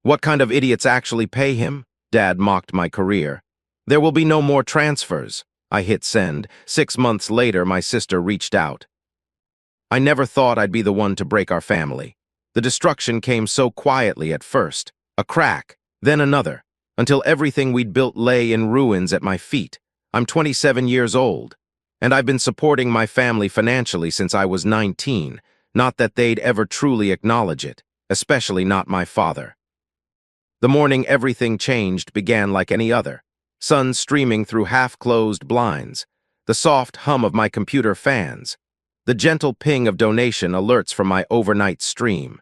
What kind of idiots actually pay him? Dad mocked my career. There will be no more transfers. I hit send. 6 months later, my sister reached out. I never thought I'd be the one to break our family. The destruction came so quietly at first. A crack, then another, until everything we'd built lay in ruins at my feet. I'm 27 years old, and I've been supporting my family financially since I was 19, not that they'd ever truly acknowledge it, especially not my father. The morning everything changed began like any other. Sun streaming through half-closed blinds, the soft hum of my computer fans, the gentle ping of donation alerts from my overnight stream.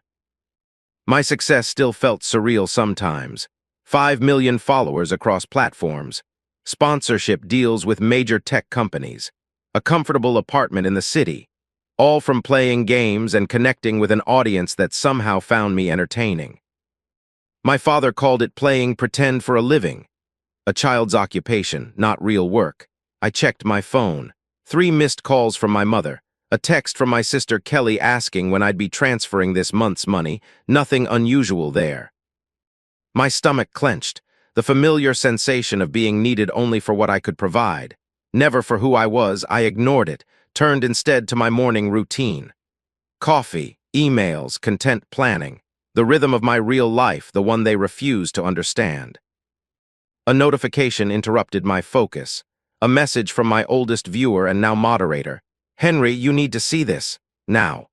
My success still felt surreal sometimes. 5 million followers across platforms, sponsorship deals with major tech companies, a comfortable apartment in the city, all from playing games and connecting with an audience that somehow found me entertaining. My father called it playing pretend for a living, a child's occupation, not real work. I checked my phone. 3 missed calls from my mother. A text from my sister Kelly asking when I'd be transferring this month's money, nothing unusual there. My stomach clenched, the familiar sensation of being needed only for what I could provide. Never for who I was, I ignored it, turned instead to my morning routine. Coffee, emails, content planning, the rhythm of my real life, the one they refused to understand. A notification interrupted my focus, a message from my oldest viewer and now moderator. Henry, you need to see this, now.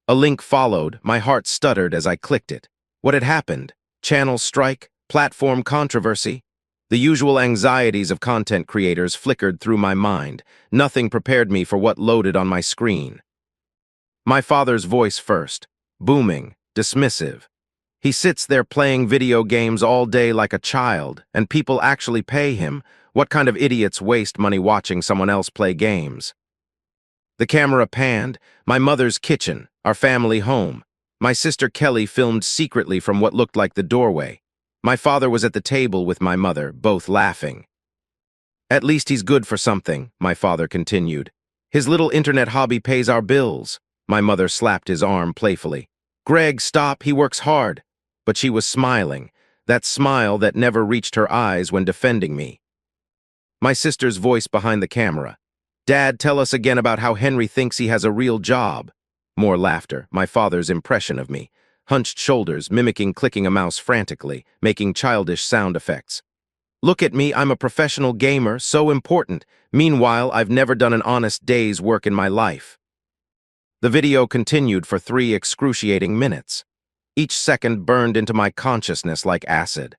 A link followed, my heart stuttered as I clicked it. What had happened? Channel strike? Platform controversy? The usual anxieties of content creators flickered through my mind. Nothing prepared me for what loaded on my screen. My father's voice first, booming, dismissive. He sits there playing video games all day like a child, and people actually pay him. What kind of idiots waste money watching someone else play games? The camera panned, my mother's kitchen, our family home. My sister Kelly filmed secretly from what looked like the doorway. My father was at the table with my mother, both laughing. At least he's good for something, my father continued. His little internet hobby pays our bills. My mother slapped his arm playfully. Greg, stop, he works hard. But she was smiling, that smile that never reached her eyes when defending me. My sister's voice behind the camera. Dad, tell us again about how Henry thinks he has a real job. More laughter, my father's impression of me. Hunched shoulders, mimicking clicking a mouse frantically, making childish sound effects. Look at me, I'm a professional gamer, so important. Meanwhile, I've never done an honest day's work in my life. The video continued for 3 excruciating minutes. Each second burned into my consciousness like acid.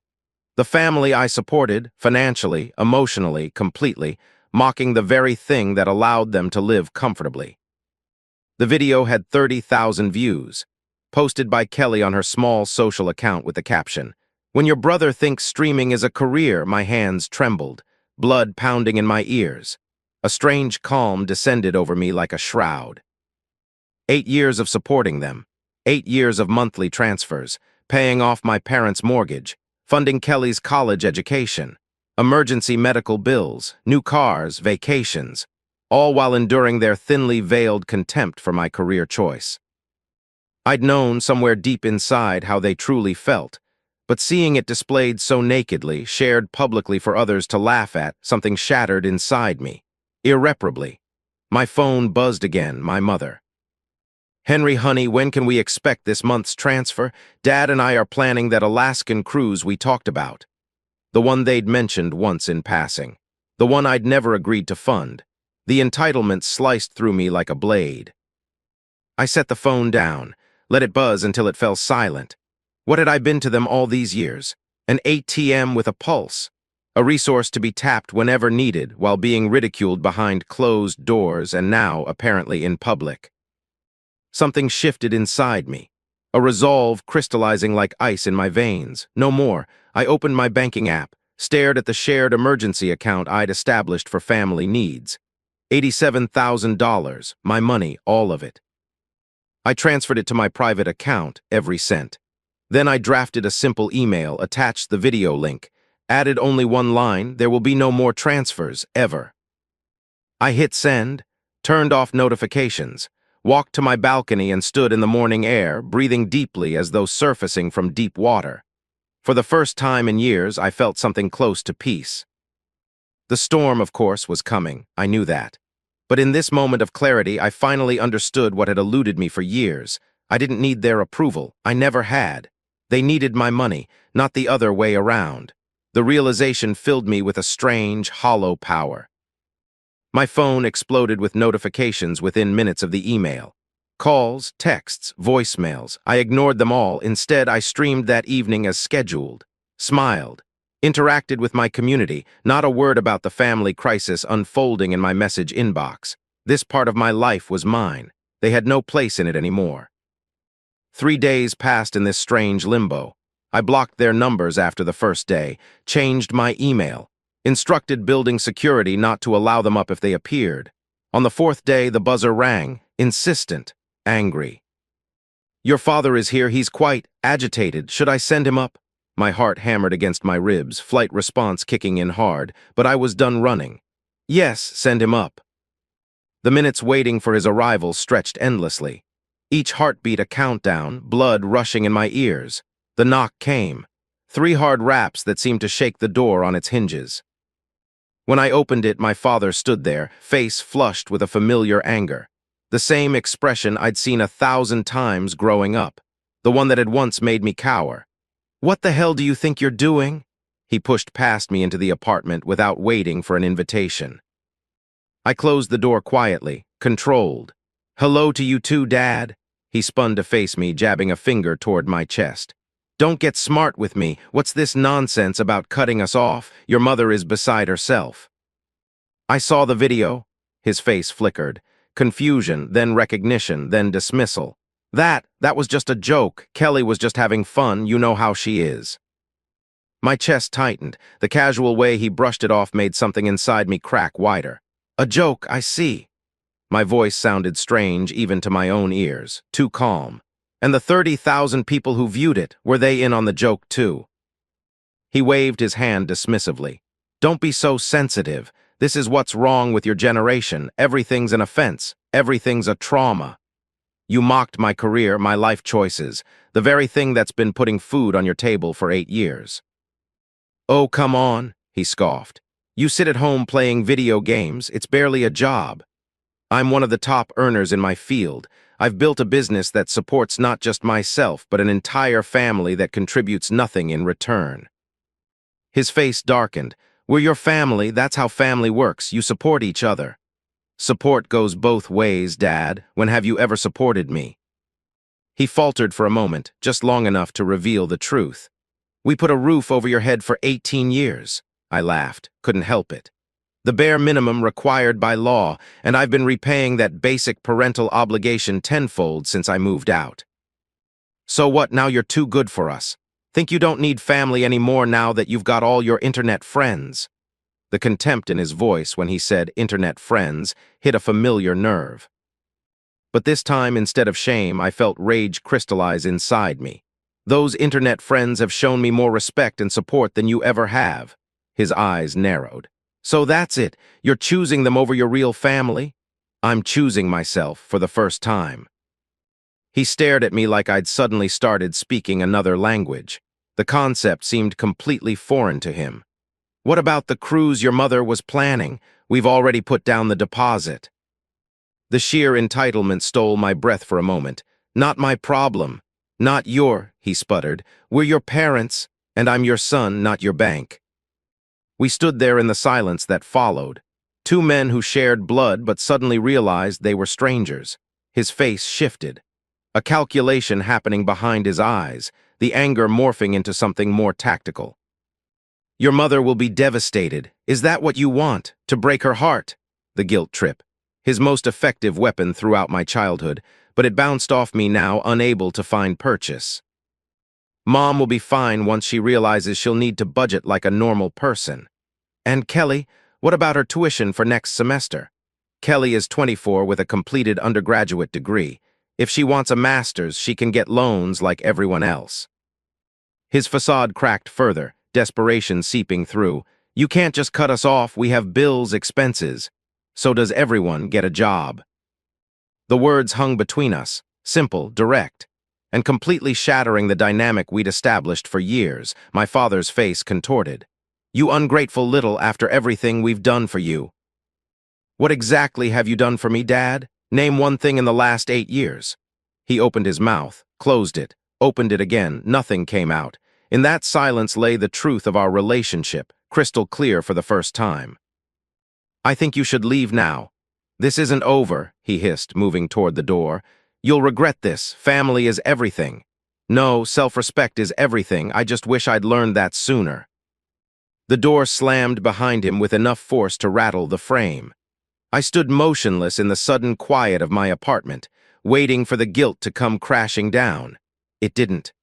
The family I supported, financially, emotionally, completely, mocking the very thing that allowed them to live comfortably. The video had 30,000 views, posted by Kelly on her small social account with the caption, "When your brother thinks streaming is a career," my hands trembled, blood pounding in my ears. A strange calm descended over me like a shroud. 8 years of supporting them, 8 years of monthly transfers, paying off my parents' mortgage, funding Kelly's college education, emergency medical bills, new cars, vacations, all while enduring their thinly veiled contempt for my career choice. I'd known somewhere deep inside how they truly felt, but seeing it displayed so nakedly, shared publicly for others to laugh at, something shattered inside me, irreparably. My phone buzzed again, my mother. Henry, honey, when can we expect this month's transfer? Dad and I are planning that Alaskan cruise we talked about. The one they'd mentioned once in passing. The one I'd never agreed to fund. The entitlement sliced through me like a blade. I set the phone down, let it buzz until it fell silent. What had I been to them all these years? An ATM with a pulse. A resource to be tapped whenever needed while being ridiculed behind closed doors and now apparently in public. Something shifted inside me. A resolve crystallizing like ice in my veins. No more. I opened my banking app, stared at the shared emergency account I'd established for family needs. $87,000, my money, all of it. I transferred it to my private account, every cent. Then I drafted a simple email, attached the video link, added only one line, there will be no more transfers, ever. I hit send, turned off notifications, walked to my balcony and stood in the morning air, breathing deeply as though surfacing from deep water. For the first time in years, I felt something close to peace. The storm, of course, was coming. I knew that. But in this moment of clarity, I finally understood what had eluded me for years. I didn't need their approval. I never had. They needed my money, not the other way around. The realization filled me with a strange, hollow power. My phone exploded with notifications within minutes of the email. Calls, texts, voicemails. I ignored them all. Instead, I streamed that evening as scheduled, smiled, interacted with my community, not a word about the family crisis unfolding in my message inbox. This part of my life was mine. They had no place in it anymore. 3 days passed in this strange limbo. I blocked their numbers after the first day, changed my email, instructed building security not to allow them up if they appeared. On the 4th day, the buzzer rang, insistent, angry. "Your father is here. He's quite agitated. Should I send him up?" My heart hammered against my ribs, flight response kicking in hard, but I was done running. "Yes, send him up." The minutes waiting for his arrival stretched endlessly. Each heartbeat a countdown, blood rushing in my ears. The knock came. 3 hard raps that seemed to shake the door on its hinges. When I opened it, my father stood there, face flushed with a familiar anger. The same expression I'd seen 1,000 times growing up. The one that had once made me cower. "What the hell do you think you're doing?" He pushed past me into the apartment without waiting for an invitation. I closed the door quietly, controlled. "Hello to you too, Dad." He spun to face me, jabbing a finger toward my chest. "Don't get smart with me. What's this nonsense about cutting us off? Your mother is beside herself." I saw the video. His face flickered. Confusion, then recognition, then dismissal. That was just a joke. Kelly was just having fun. You know how she is." My chest tightened. The casual way he brushed it off made something inside me crack wider. "A joke, I see." My voice sounded strange even to my own ears, too calm. And the 30,000 people who viewed it, were they in on the joke too? He waved his hand dismissively. "Don't be so sensitive. This is what's wrong with your generation. Everything's an offense. Everything's a trauma. You mocked my career, my life choices, the very thing that's been putting food on your table for 8 years. "Oh, come on," he scoffed. "You sit at home playing video games. It's barely a job. I'm one of the top earners in my field. I've built a business that supports not just myself, but an entire family that contributes nothing in return." His face darkened. "We're your family. That's how family works. You support each other." "Support goes both ways, Dad. When have you ever supported me?" He faltered for a moment, just long enough to reveal the truth. "We put a roof over your head for 18 years. I laughed, couldn't help it. "The bare minimum required by law, and I've been repaying that basic parental obligation tenfold since I moved out." "So what, now you're too good for us? Think you don't need family anymore now that you've got all your internet friends?" The contempt in his voice when he said internet friends hit a familiar nerve. But this time, instead of shame, I felt rage crystallize inside me. "Those internet friends have shown me more respect and support than you ever have." His eyes narrowed. "So that's it. You're choosing them over your real family?" "I'm choosing myself for the first time." He stared at me like I'd suddenly started speaking another language. The concept seemed completely foreign to him. "What about the cruise your mother was planning? We've already put down the deposit." The sheer entitlement stole my breath for a moment. "Not my problem. Not your," he sputtered. "We're your parents, and I'm your son, not your bank." We stood there in the silence that followed. 2 men who shared blood but suddenly realized they were strangers. His face shifted. A calculation happening behind his eyes, the anger morphing into something more tactical. "Your mother will be devastated. Is that what you want? To break her heart?" The guilt trip. His most effective weapon throughout my childhood, but it bounced off me now, unable to find purchase. "Mom will be fine once she realizes she'll need to budget like a normal person." "And Kelly, what about her tuition for next semester?" "Kelly is 24 with a completed undergraduate degree. If she wants a master's, she can get loans like everyone else." His facade cracked further, desperation seeping through. "You can't just cut us off. We have bills, expenses. So does everyone get a job?" The words hung between us, simple, direct. and completely shattering the dynamic we'd established for years. My father's face contorted. "You ungrateful little after everything we've done for you." "What exactly have you done for me, Dad? Name one thing in the last 8 years." He opened his mouth, closed it, opened it again. Nothing came out. In that silence lay the truth of our relationship, crystal clear for the first time. "I think you should leave now. This isn't over," he hissed, moving toward the door. "You'll regret this. Family is everything. No, self-respect is everything. I just wish I'd learned that sooner." The door slammed behind him with enough force to rattle the frame. I stood motionless in the sudden quiet of my apartment, waiting for the guilt to come crashing down. It didn't.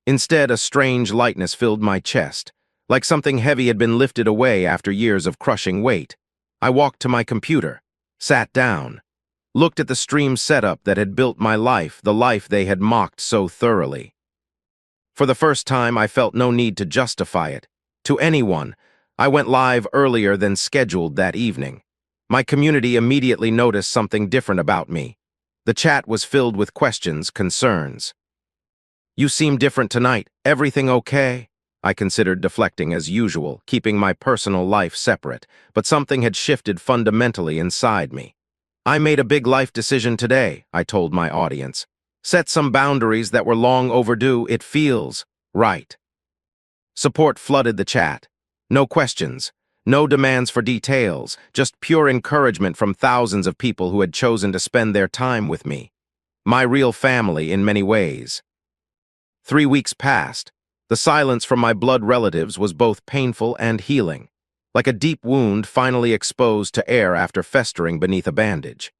Instead, a strange lightness filled my chest, like something heavy had been lifted away after years of crushing weight. I walked to my computer, sat down, looked at the stream setup that had built my life, the life they had mocked so thoroughly. For the first time, I felt no need to justify it. To anyone, I went live earlier than scheduled that evening. My community immediately noticed something different about me. The chat was filled with questions, concerns. "You seem different tonight. Everything okay?" I considered deflecting as usual, keeping my personal life separate, but something had shifted fundamentally inside me. "I made a big life decision today," I told my audience. "Set some boundaries that were long overdue. It feels right." Support flooded the chat. No questions, no demands for details, just pure encouragement from thousands of people who had chosen to spend their time with me. My real family in many ways. 3 weeks passed. The silence from my blood relatives was both painful and healing, like a deep wound finally exposed to air after festering beneath a bandage.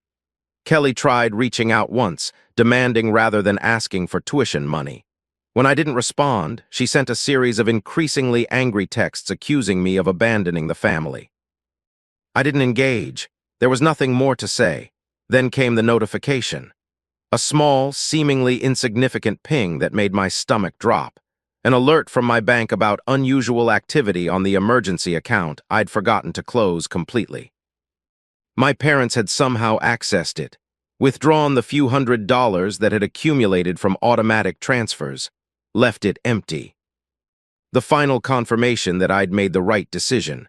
Kelly tried reaching out once, demanding rather than asking for tuition money. When I didn't respond, she sent a series of increasingly angry texts accusing me of abandoning the family. I didn't engage. There was nothing more to say. Then came the notification. A small, seemingly insignificant ping that made my stomach drop. An alert from my bank about unusual activity on the emergency account I'd forgotten to close completely. My parents had somehow accessed it, withdrawn the few $100s that had accumulated from automatic transfers, left it empty. The final confirmation that I'd made the right decision.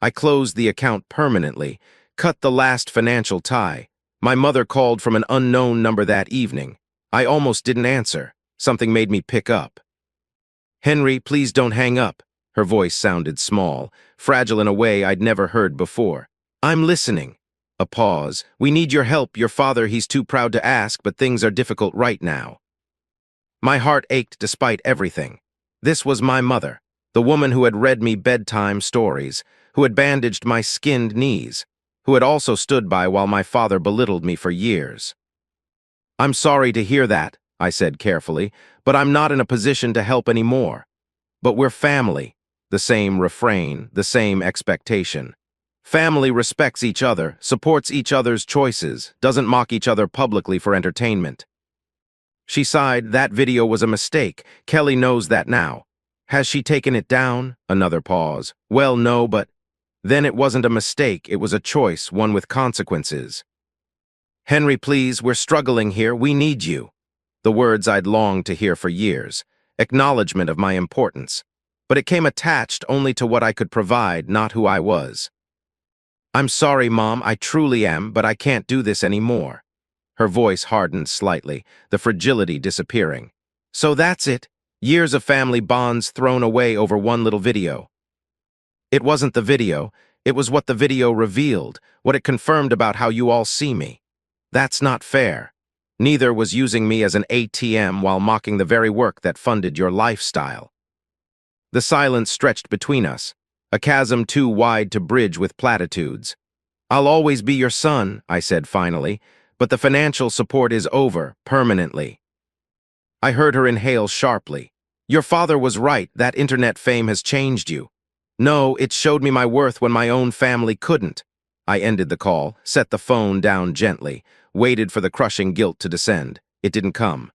I closed the account permanently, cut the last financial tie. My mother called from an unknown number that evening. I almost didn't answer. Something made me pick up. "Henry, please don't hang up." Her voice sounded small, fragile in a way I'd never heard before. "I'm listening." A pause. "We need your help. Your father, he's too proud to ask, but things are difficult right now." My heart ached despite everything. This was my mother, the woman who had read me bedtime stories, who had bandaged my skinned knees, who had also stood by while my father belittled me for years. "I'm sorry to hear that," I said carefully, "but I'm not in a position to help anymore. But we're family." The same refrain, the same expectation. Family respects each other, supports each other's choices, doesn't mock each other publicly for entertainment. She sighed. "That video was a mistake. Kelly knows that now." "Has she taken it down?" Another pause. "Well, no, but..." "Then it wasn't a mistake, it was a choice, one with consequences." "Henry, please, we're struggling here, we need you." The words I'd longed to hear for years, acknowledgement of my importance. But it came attached only to what I could provide, not who I was. "I'm sorry, Mom, I truly am, but I can't do this anymore." Her voice hardened slightly, the fragility disappearing. "So that's it. Years of family bonds thrown away over one little video." It wasn't the video, it was what the video revealed, what it confirmed about how you all see me. That's not fair. Neither was using me as an ATM while mocking the very work that funded your lifestyle. The silence stretched between us, a chasm too wide to bridge with platitudes. "I'll always be your son," I said finally, "but the financial support is over, permanently." I heard her inhale sharply. "Your father was right, that internet fame has changed you." "No, it showed me my worth when my own family couldn't." I ended the call, set the phone down gently, waited for the crushing guilt to descend. It didn't come.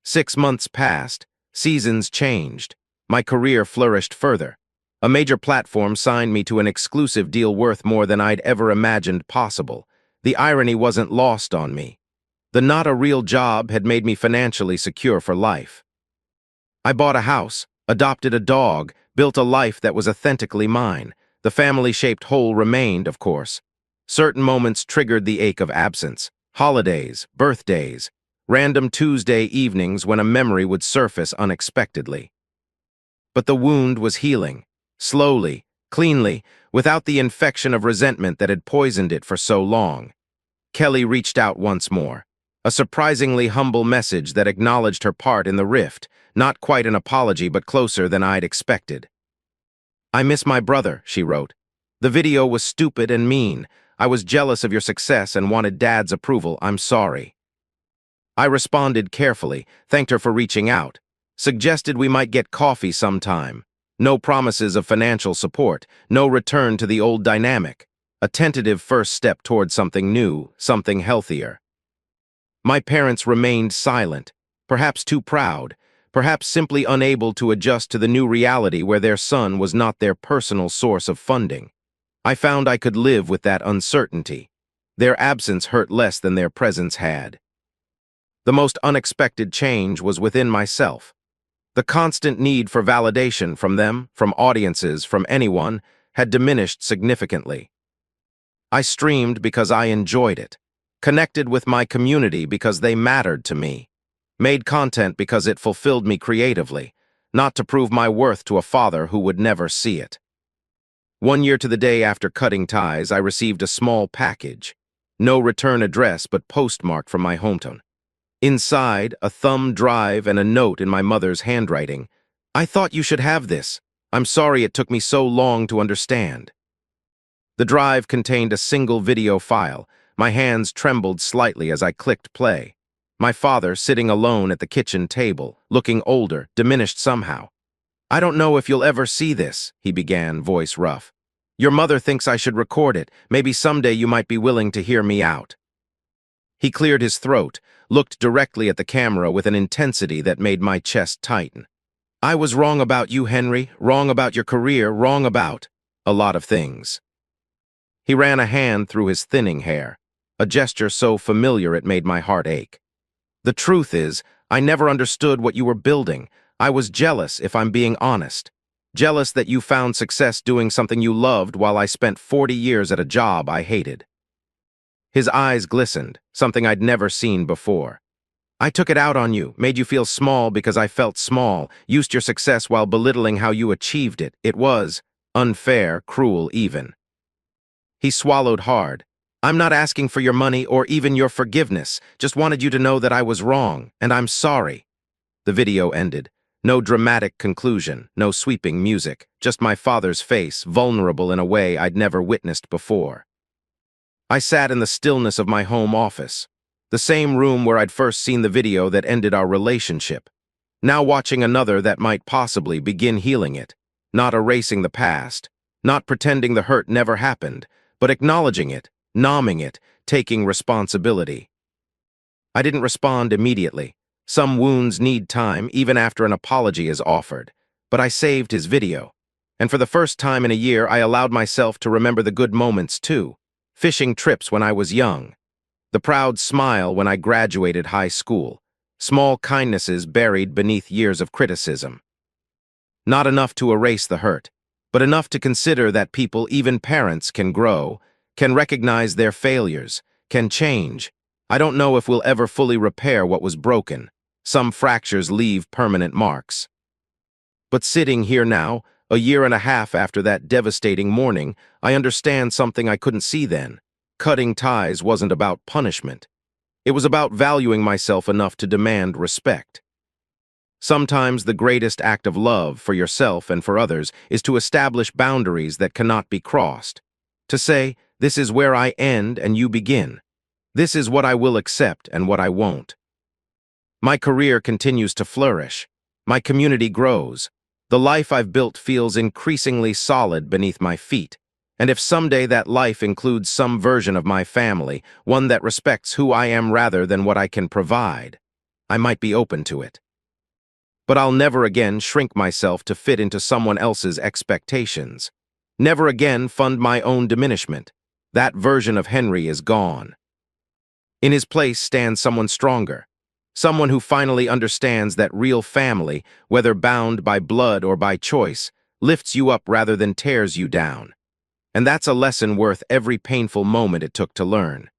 6 months passed. Seasons changed. My career flourished further. A major platform signed me to an exclusive deal worth more than I'd ever imagined possible. The irony wasn't lost on me. The not a real job had made me financially secure for life. I bought a house, adopted a dog, built a life that was authentically mine. The family-shaped whole remained, of course. Certain moments triggered the ache of absence. Holidays, birthdays, random Tuesday evenings when a memory would surface unexpectedly. But the wound was healing, slowly, cleanly, without the infection of resentment that had poisoned it for so long. Kelly reached out once more. A surprisingly humble message that acknowledged her part in the rift, not quite an apology but closer than I'd expected. "I miss my brother," she wrote. "The video was stupid and mean. I was jealous of your success and wanted Dad's approval. I'm sorry." I responded carefully, thanked her for reaching out, suggested we might get coffee sometime. No promises of financial support, no return to the old dynamic. A tentative first step toward something new, something healthier. My parents remained silent, perhaps too proud, perhaps simply unable to adjust to the new reality where their son was not their personal source of funding. I found I could live with that uncertainty. Their absence hurt less than their presence had. The most unexpected change was within myself. The constant need for validation from them, from audiences, from anyone, had diminished significantly. I streamed because I enjoyed it, connected with my community because they mattered to me, made content because it fulfilled me creatively, not to prove my worth to a father who would never see it. 1 year to the day after cutting ties, I received a small package. No return address, but postmarked from my hometown. Inside, a thumb drive and a note in my mother's handwriting. "I thought you should have this. I'm sorry it took me so long to understand." The drive contained a single video file. My hands trembled slightly as I clicked play. My father sitting alone at the kitchen table, looking older, diminished somehow. "I don't know if you'll ever see this," he began, voice rough. "Your mother thinks I should record it. Maybe someday you might be willing to hear me out." He cleared his throat, looked directly at the camera with an intensity that made my chest tighten. "I was wrong about you, Henry, wrong about your career, wrong about a lot of things." He ran a hand through his thinning hair, a gesture so familiar it made my heart ache. "The truth is, I never understood what you were building. I was jealous, if I'm being honest. Jealous that you found success doing something you loved while I spent 40 years at a job I hated." His eyes glistened, something I'd never seen before. "I took it out on you, made you feel small because I felt small, used your success while belittling how you achieved it. It was unfair, cruel even." He swallowed hard. "I'm not asking for your money or even your forgiveness, just wanted you to know that I was wrong, and I'm sorry." The video ended. No dramatic conclusion, no sweeping music, just my father's face, vulnerable in a way I'd never witnessed before. I sat in the stillness of my home office, the same room where I'd first seen the video that ended our relationship, now watching another that might possibly begin healing it, not erasing the past, not pretending the hurt never happened, but acknowledging it, numbing it, taking responsibility. I didn't respond immediately. Some wounds need time, even after an apology is offered. But I saved his video. And for the first time in a year, I allowed myself to remember the good moments, too. Fishing trips when I was young. The proud smile when I graduated high school. Small kindnesses buried beneath years of criticism. Not enough to erase the hurt, but enough to consider that people, even parents, can grow, can recognize their failures, can change. I don't know if we'll ever fully repair what was broken. Some fractures leave permanent marks. But sitting here now, a year and a half after that devastating morning, I understand something I couldn't see then. Cutting ties wasn't about punishment. It was about valuing myself enough to demand respect. Sometimes the greatest act of love for yourself and for others is to establish boundaries that cannot be crossed. To say, this is where I end and you begin. This is what I will accept and what I won't. My career continues to flourish. My community grows. The life I've built feels increasingly solid beneath my feet. And if someday that life includes some version of my family, one that respects who I am rather than what I can provide, I might be open to it. But I'll never again shrink myself to fit into someone else's expectations. Never again fund my own diminishment. That version of Henry is gone. In his place stands someone stronger, someone who finally understands that real family, whether bound by blood or by choice, lifts you up rather than tears you down. And that's a lesson worth every painful moment it took to learn.